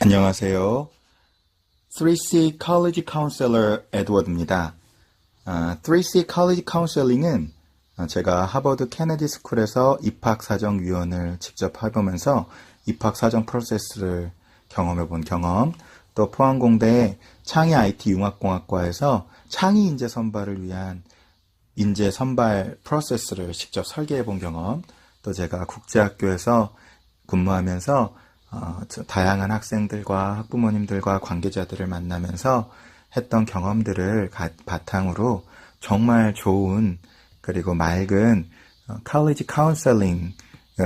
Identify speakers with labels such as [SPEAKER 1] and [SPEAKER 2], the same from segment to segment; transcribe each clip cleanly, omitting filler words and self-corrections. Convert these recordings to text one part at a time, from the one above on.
[SPEAKER 1] 안녕하세요. 3C College Counselor 에드워드입니다. 3C College Counseling은 제가 하버드 케네디 스쿨에서 입학사정위원을 직접 해보면서 입학사정 프로세스를 경험해 본 경험, 또 포항공대 창의 IT 융합공학과에서 창의 인재 선발을 위한 인재 선발 프로세스를 직접 설계해 본 경험, 또 제가 국제학교에서 근무하면서 다양한 학생들과 학부모님들과 관계자들을 만나면서 했던 경험들을 바탕으로 정말 좋은 그리고 맑은 college counseling을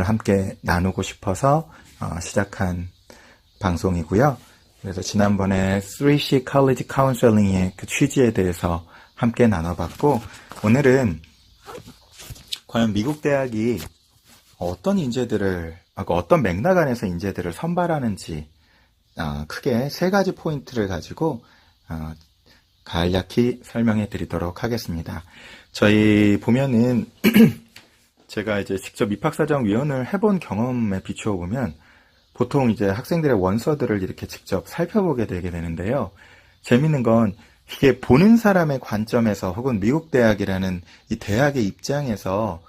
[SPEAKER 1] 함께 나누고 싶어서 시작한 방송이고요. 그래서 지난번에 3C college counseling의 그 취지에 대해서 함께 나눠봤고, 오늘은 과연 미국 대학이 어떤 맥락 안에서 인재들을 선발하는지 크게 세 가지 포인트를 가지고 간략히 설명해 드리도록 하겠습니다. 저희 보면은 제가 이제 직접 입학사정위원을 해본 경험에 비추어 보면 보통 이제 학생들의 원서들을 이렇게 직접 살펴보게 되게 되는데요. 재밌는 건 이게 보는 사람의 관점에서 혹은 미국 대학이라는 이 대학의 입장에서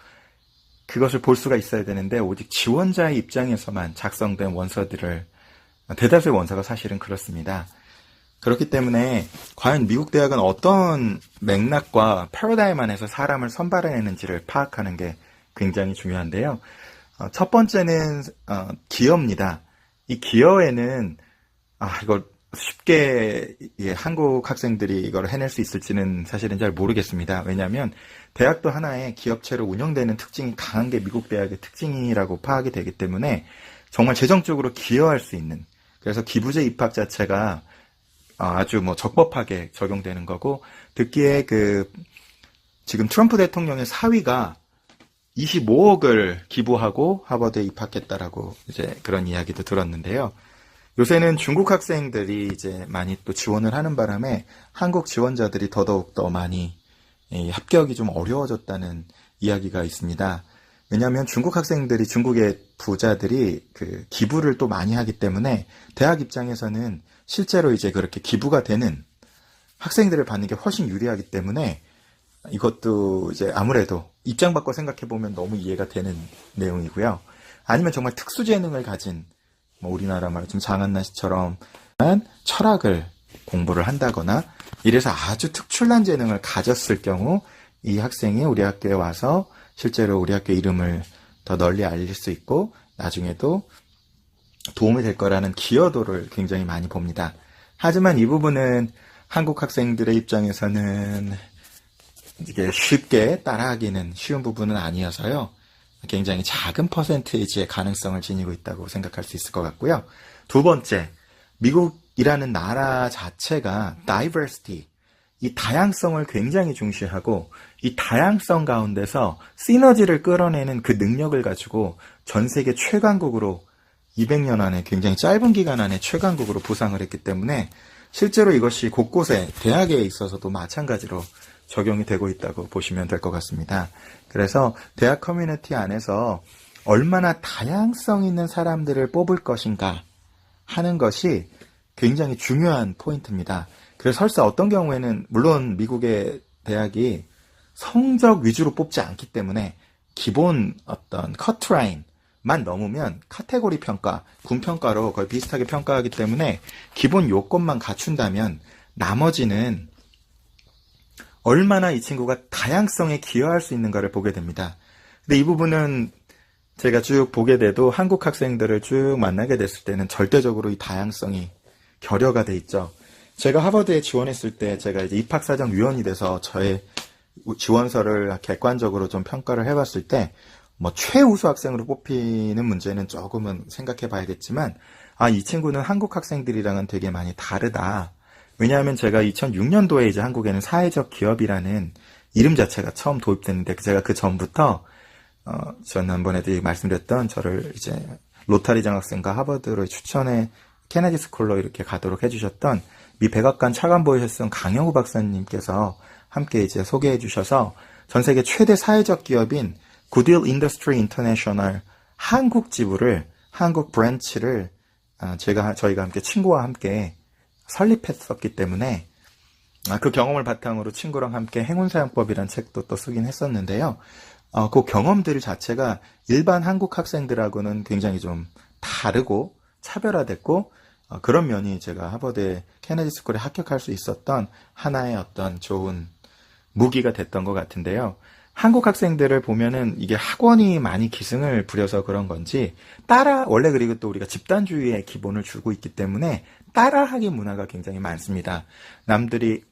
[SPEAKER 1] 그것을 볼 수가 있어야 되는데, 오직 지원자의 입장에서만 작성된 원서들을, 대다수의 원서가 사실은 그렇습니다. 그렇기 때문에 과연 미국 대학은 어떤 맥락과 패러다임 안에서 사람을 선발해내는지를 파악하는 게 굉장히 중요한데요. 첫 번째는 기여입니다. 이 기여에는 이걸 쉽게 한국 학생들이 이걸 해낼 수 있을지는 사실은 잘 모르겠습니다. 왜냐하면 대학도 하나의 기업체로 운영되는 특징이 강한 게 미국 대학의 특징이라고 파악이 되기 때문에 정말 재정적으로 기여할 수 있는, 그래서 기부제 입학 자체가 아주 적법하게 적용되는 거고, 듣기에 지금 트럼프 대통령의 사위가 25억을 기부하고 하버드에 입학했다라고 이제 그런 이야기도 들었는데요. 요새는 중국 학생들이 이제 많이 또 지원을 하는 바람에 한국 지원자들이 더더욱 많이 합격이 좀 어려워졌다는 이야기가 있습니다. 왜냐하면 중국 학생들이, 중국의 부자들이 기부를 또 많이 하기 때문에 대학 입장에서는 실제로 이제 그렇게 기부가 되는 학생들을 받는 게 훨씬 유리하기 때문에 이것도 이제 아무래도 입장 바꿔 생각해 보면 너무 이해가 되는 내용이고요. 아니면 정말 특수 재능을 가진, 우리나라 말로 좀 장한나 씨처럼 철학을 공부를 한다거나 이래서 아주 특출난 재능을 가졌을 경우 이 학생이 우리 학교에 와서 실제로 우리 학교 이름을 더 널리 알릴 수 있고 나중에도 도움이 될 거라는 기여도를 굉장히 많이 봅니다. 하지만 이 부분은 한국 학생들의 입장에서는 이게 쉽게 따라하기는 쉬운 부분은 아니어서요. 굉장히 작은 퍼센테이지의 가능성을 지니고 있다고 생각할 수 있을 것 같고요. 두 번째, 미국이라는 나라 자체가 diversity, 이 다양성을 굉장히 중시하고 이 다양성 가운데서 시너지를 끌어내는 그 능력을 가지고 전 세계 최강국으로 200년 안에, 굉장히 짧은 기간 안에 최강국으로 부상을 했기 때문에 실제로 이것이 곳곳에 대학에 있어서도 마찬가지로 적용이 되고 있다고 보시면 될 것 같습니다. 그래서 대학 커뮤니티 안에서 얼마나 다양성 있는 사람들을 뽑을 것인가 하는 것이 굉장히 중요한 포인트입니다. 그래서 설사 어떤 경우에는 물론 미국의 대학이 성적 위주로 뽑지 않기 때문에 기본 어떤 커트라인만 넘으면 카테고리 평가, 군평가로 거의 비슷하게 평가하기 때문에 기본 요건만 갖춘다면 나머지는 얼마나 이 친구가 다양성에 기여할 수 있는가를 보게 됩니다. 근데 이 부분은 제가 쭉 보게 돼도 한국 학생들을 쭉 만나게 됐을 때는 절대적으로 이 다양성이 결여가 돼 있죠. 제가 하버드에 지원했을 때 제가 이제 입학사정위원이 돼서 저의 지원서를 객관적으로 좀 평가를 해봤을 때 최우수 학생으로 뽑히는 문제는 조금은 생각해 봐야겠지만 이 친구는 한국 학생들이랑은 되게 많이 다르다. 왜냐하면 제가 2006년도에 이제 한국에는 사회적 기업이라는 이름 자체가 처음 도입됐는데, 제가 그 전부터 지난번에도 말씀드렸던 저를 이제 로타리 장학생과 하버드로 추천해 케네디 스쿨로 이렇게 가도록 해주셨던 미 백악관 차관보이셨던 강영우 박사님께서 함께 이제 소개해 주셔서 전 세계 최대 사회적 기업인 굿윌 인더스트리 인터내셔널 한국 지부를, 한국 브랜치를 저희가 함께 친구와 함께 설립했었기 때문에 그 경험을 바탕으로 친구랑 함께 행운사용법이라는 책도 또 쓰긴 했었는데요. 그 경험들 자체가 일반 한국 학생들하고는 굉장히 좀 다르고 차별화됐고 그런 면이 제가 하버드 케네디 스쿨에 합격할 수 있었던 하나의 어떤 좋은 무기가 됐던 것 같은데요. 한국 학생들을 보면은 이게 학원이 많이 기승을 부려서 그런 건지 원래 그리고 또 우리가 집단주의의 기본을 주고 있기 때문에 따라하기 문화가 굉장히 많습니다. 남들이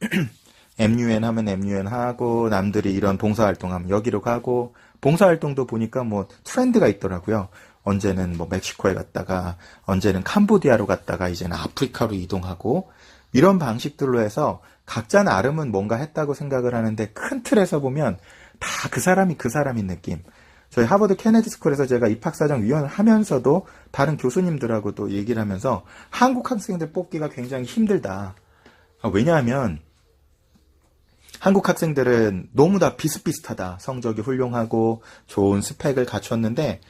[SPEAKER 1] MUN 하면 MUN 하고 남들이 이런 봉사활동하면 여기로 가고 봉사활동도 보니까 뭐 트렌드가 있더라고요. 언제는 뭐 멕시코에 갔다가 언제는 캄보디아로 갔다가 이제는 아프리카로 이동하고 이런 방식들로 해서 각자 나름은 뭔가 했다고 생각을 하는데 큰 틀에서 보면 다 그 사람인 느낌. 저희 하버드 케네디 스쿨에서 제가 입학사정 위원을 하면서도 다른 교수님들하고도 얘기를 하면서 한국 학생들 뽑기가 굉장히 힘들다. 왜냐하면 한국 학생들은 너무 다 비슷비슷하다. 성적이 훌륭하고 좋은 스펙을 갖췄는데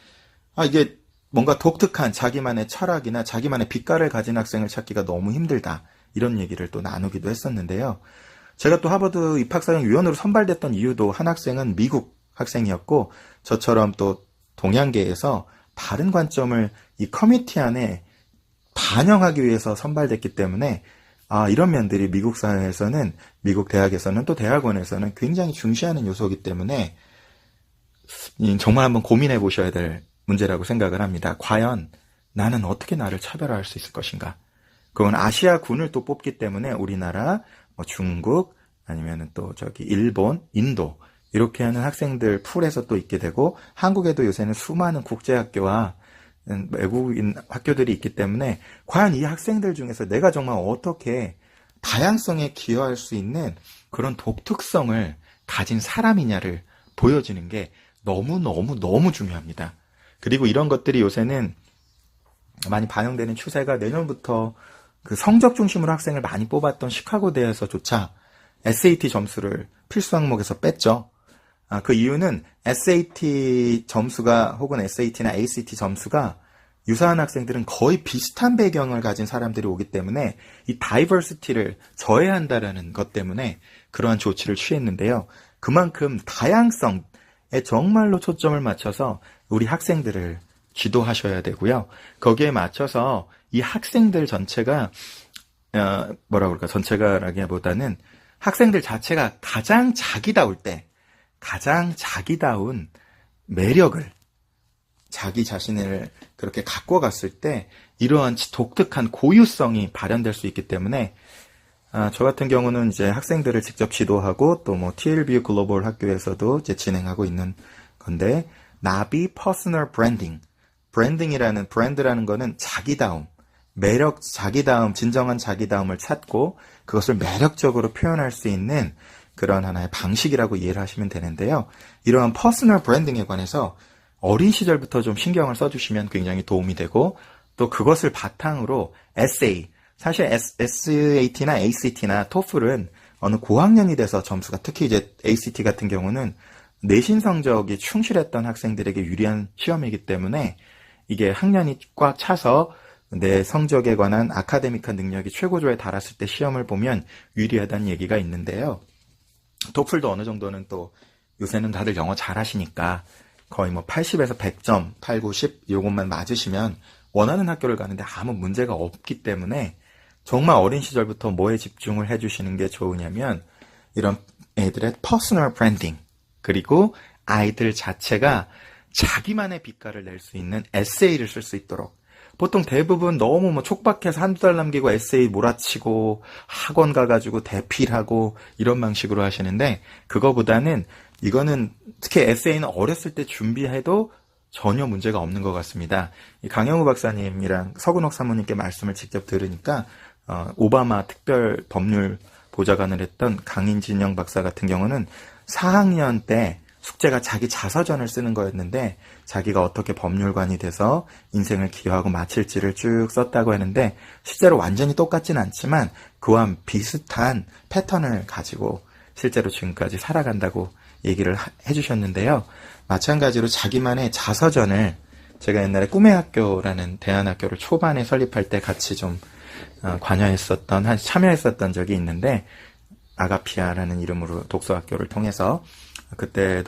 [SPEAKER 1] 이게 뭔가 독특한 자기만의 철학이나 자기만의 빛깔을 가진 학생을 찾기가 너무 힘들다. 이런 얘기를 또 나누기도 했었는데요. 제가 또 하버드 입학사정 위원으로 선발됐던 이유도 한 학생은 미국 학생이었고 저처럼 또 동양계에서 다른 관점을 이 커뮤니티 안에 반영하기 위해서 선발됐기 때문에 이런 면들이 미국 사회에서는 미국 대학에서는 또 대학원에서는 굉장히 중시하는 요소이기 때문에 정말 한번 고민해 보셔야 될 문제라고 생각을 합니다. 과연 나는 어떻게 나를 차별화할 수 있을 것인가? 그건 아시아군을 또 뽑기 때문에 우리나라, 중국, 아니면 또 일본, 인도 이렇게 하는 학생들 풀에서 또 있게 되고 한국에도 요새는 수많은 국제학교와 외국인 학교들이 있기 때문에 과연 이 학생들 중에서 내가 정말 어떻게 다양성에 기여할 수 있는 그런 독특성을 가진 사람이냐를 보여지는 게 너무 중요합니다. 그리고 이런 것들이 요새는 많이 반영되는 추세가 내년부터 그 성적 중심으로 학생을 많이 뽑았던 시카고대에서조차 SAT 점수를 필수 항목에서 뺐죠. 그 이유는 SAT 점수가 혹은 SAT나 ACT 점수가 유사한 학생들은 거의 비슷한 배경을 가진 사람들이 오기 때문에 이 다이버시티를 저해한다라는 것 때문에 그러한 조치를 취했는데요. 그만큼 다양성에 정말로 초점을 맞춰서 우리 학생들을 지도하셔야 되고요. 거기에 맞춰서 이 학생들 전체가 전체가라기보다는 학생들 자체가 가장 자기다울 때 가장 자기다운 매력을 자기 자신을 그렇게 갖고 갔을 때 이러한 독특한 고유성이 발현될 수 있기 때문에 저 같은 경우는 이제 학생들을 직접 지도하고 또 TLB 글로벌 학교에서도 이제 진행하고 있는 건데 나비 퍼스널 브랜딩 브랜딩이라는 브랜드라는 거는 자기다움 자기다움, 진정한 자기다움을 찾고 그것을 매력적으로 표현할 수 있는 그런 하나의 방식이라고 이해를 하시면 되는데요. 이러한 퍼스널 브랜딩에 관해서 어린 시절부터 좀 신경을 써주시면 굉장히 도움이 되고 또 그것을 바탕으로 에세이, 사실 SAT나 ACT나 TOEFL은 어느 고학년이 돼서 점수가 특히 이제 ACT 같은 경우는 내신 성적이 충실했던 학생들에게 유리한 시험이기 때문에 이게 학년이 꽉 차서 내 성적에 관한 아카데믹한 능력이 최고조에 달았을 때 시험을 보면 유리하다는 얘기가 있는데요. 토플도 어느 정도는 또 요새는 다들 영어 잘하시니까 거의 80에서 100점, 8, 9, 10 요것만 맞으시면 원하는 학교를 가는데 아무 문제가 없기 때문에 정말 어린 시절부터 뭐에 집중을 해주시는 게 좋으냐면 이런 애들의 퍼스널 브랜딩 그리고 아이들 자체가 자기만의 빛깔을 낼 수 있는 에세이를 쓸 수 있도록 보통 대부분 너무 촉박해서 한두 달 남기고 에세이 몰아치고 학원 가가지고 대필하고 이런 방식으로 하시는데 그거보다는 이거는 특히 에세이는 어렸을 때 준비해도 전혀 문제가 없는 것 같습니다. 이 강영우 박사님이랑 서근옥 사모님께 말씀을 직접 들으니까 오바마 특별 법률 보좌관을 했던 강인진영 박사 같은 경우는 4학년 때 숙제가 자기 자서전을 쓰는 거였는데 자기가 어떻게 법률관이 돼서 인생을 기여하고 마칠지를 쭉 썼다고 했는데 실제로 완전히 똑같진 않지만 그와 비슷한 패턴을 가지고 실제로 지금까지 살아간다고 얘기를 해주셨는데요. 마찬가지로 자기만의 자서전을 제가 옛날에 꿈의 학교라는 대안학교를 초반에 설립할 때 같이 좀 참여했었던 적이 있는데, 아가피아라는 이름으로 독서학교를 통해서 그때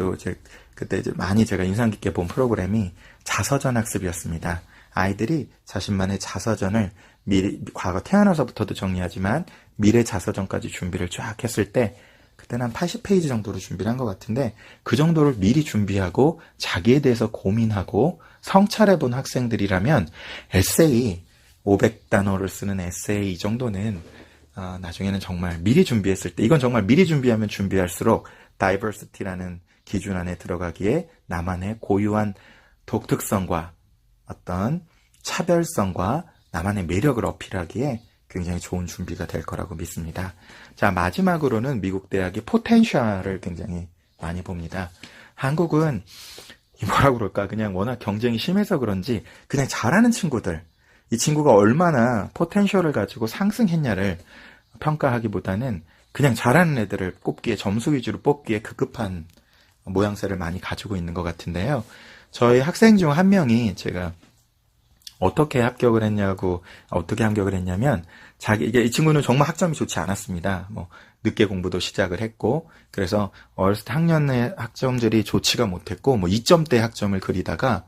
[SPEAKER 1] 이제 많이 제가 인상 깊게 본 프로그램이 자서전 학습이었습니다. 아이들이 자신만의 자서전을 미리, 과거 태어나서부터도 정리하지만 미래 자서전까지 준비를 쫙 했을 때, 그때는 한 80페이지 정도로 준비를 한 것 같은데, 그 정도를 미리 준비하고 자기에 대해서 고민하고 성찰해본 학생들이라면 에세이 500단어를 쓰는 에세이 이 정도는 나중에는 정말 미리 준비했을 때, 이건 정말 미리 준비하면 준비할수록 다이버시티라는 기준 안에 들어가기에 나만의 고유한 독특성과 어떤 차별성과 나만의 매력을 어필하기에 굉장히 좋은 준비가 될 거라고 믿습니다. 자, 마지막으로는 미국 대학이 포텐셜을 굉장히 많이 봅니다. 한국은 뭐라 그럴까, 그냥 워낙 경쟁이 심해서 그런지 그냥 잘하는 친구들, 이 친구가 얼마나 포텐셜을 가지고 상승했냐를 평가하기보다는 그냥 잘하는 애들을 꼽기에, 점수 위주로 뽑기에 급급한 모양새를 많이 가지고 있는 것 같은데요. 저희 학생 중 한 명이 제가 어떻게 합격을 했냐면, 이 친구는 정말 학점이 좋지 않았습니다. 늦게 공부도 시작을 했고, 그래서 어렸을 때 학년의 학점들이 좋지가 못했고, 2점대 학점을 그리다가,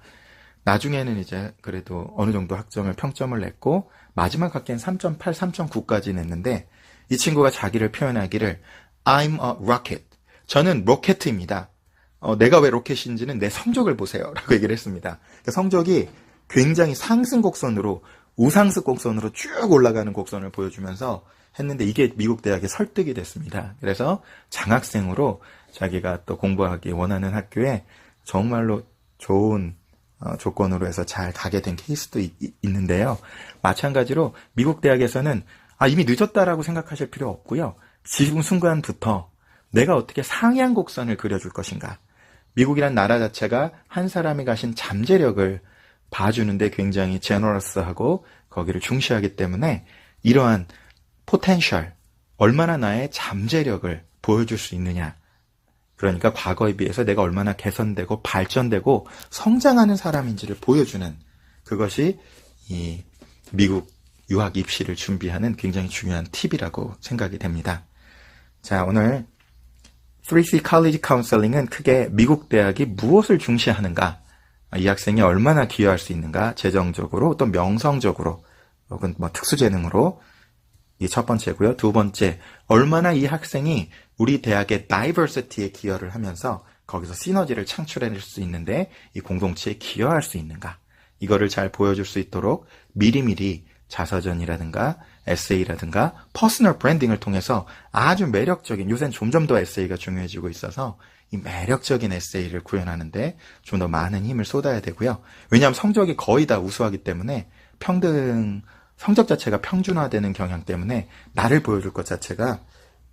[SPEAKER 1] 나중에는 이제 그래도 어느 정도 평점을 냈고, 마지막 학기엔 3.8, 3.9까지 냈는데, 이 친구가 자기를 표현하기를, I'm a rocket. 저는 로켓입니다. 내가 왜 로켓인지는 내 성적을 보세요. 라고 얘기를 했습니다. 그러니까 성적이 굉장히 상승 곡선으로, 우상승 곡선으로 쭉 올라가는 곡선을 보여주면서 했는데, 이게 미국 대학의 설득이 됐습니다. 그래서 장학생으로 자기가 또 공부하기 원하는 학교에 정말로 좋은 조건으로 해서 잘 가게 된 케이스도 있는데요. 마찬가지로 미국 대학에서는 이미 늦었다라고 생각하실 필요 없고요. 지금 순간부터 내가 어떻게 상향 곡선을 그려줄 것인가. 미국이란 나라 자체가 한 사람이 가신 잠재력을 봐주는데 굉장히 제너러스하고 거기를 중시하기 때문에, 이러한 포텐셜, 얼마나 나의 잠재력을 보여줄 수 있느냐, 그러니까 과거에 비해서 내가 얼마나 개선되고 발전되고 성장하는 사람인지를 보여주는, 그것이 이 미국 유학 입시를 준비하는 굉장히 중요한 팁이라고 생각이 됩니다. 자, 오늘 3C College Counseling은 크게 미국 대학이 무엇을 중시하는가, 이 학생이 얼마나 기여할 수 있는가, 재정적으로 또 명성적으로 혹은 특수재능으로, 이 첫 번째고요. 두 번째, 얼마나 이 학생이 우리 대학의 다이버시티에 기여를 하면서 거기서 시너지를 창출해낼 수 있는데 이 공동체에 기여할 수 있는가, 이거를 잘 보여줄 수 있도록 미리미리 자서전이라든가 에세이라든가 퍼스널 브랜딩을 통해서 아주 매력적인, 요새는 점점 더 에세이가 중요해지고 있어서 이 매력적인 에세이를 구현하는데 좀 더 많은 힘을 쏟아야 되고요. 왜냐하면 성적이 거의 다 우수하기 때문에 성적 자체가 평준화되는 경향 때문에 나를 보여줄 것 자체가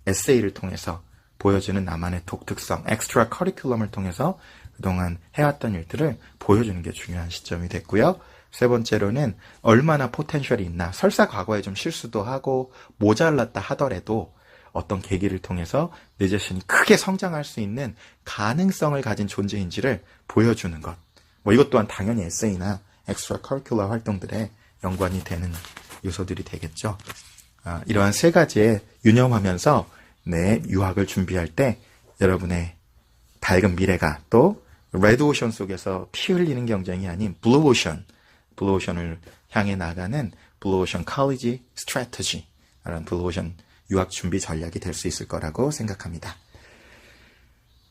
[SPEAKER 1] 에세이를 통해서 보여주는 나만의 독특성, 엑스트라 커리큘럼을 통해서 그동안 해왔던 일들을 보여주는 게 중요한 시점이 됐고요. 세 번째로는 얼마나 포텐셜이 있나, 설사 과거에 좀 실수도 하고 모자랐다 하더라도 어떤 계기를 통해서 내 자신이 크게 성장할 수 있는 가능성을 가진 존재인지를 보여주는 것. 이것 또한 당연히 에세이나 엑스트라 커리큘러 활동들에 연관이 되는 요소들이 되겠죠. 이러한 세 가지에 유념하면서 내 유학을 준비할 때 여러분의 밝은 미래가 또 레드오션 속에서 피 흘리는 경쟁이 아닌 블루오션을 향해 나가는 블루오션 컬리지 스트래티지라는 블루오션 유학 준비 전략이 될 수 있을 거라고 생각합니다.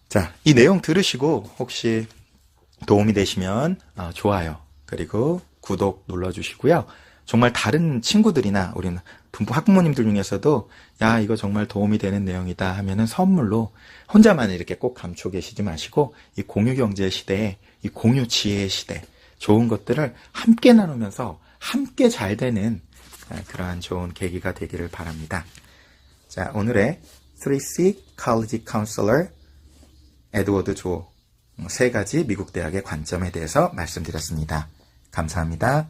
[SPEAKER 1] 자, 이 내용 들으시고 혹시 도움이 되시면 좋아요, 그리고 구독 눌러주시고요. 정말 다른 친구들이나 우리는 학부모님들 중에서도 야, 이거 정말 도움이 되는 내용이다 하면은 선물로, 혼자만 이렇게 꼭 감추고 계시지 마시고 이 공유 경제 시대에, 이 공유 지혜의 시대, 좋은 것들을 함께 나누면서 함께 잘 되는 그러한 좋은 계기가 되기를 바랍니다. 자, 오늘의 3C College Counselor 에드워드 조 세 가지 미국 대학의 관점에 대해서 말씀드렸습니다. 감사합니다.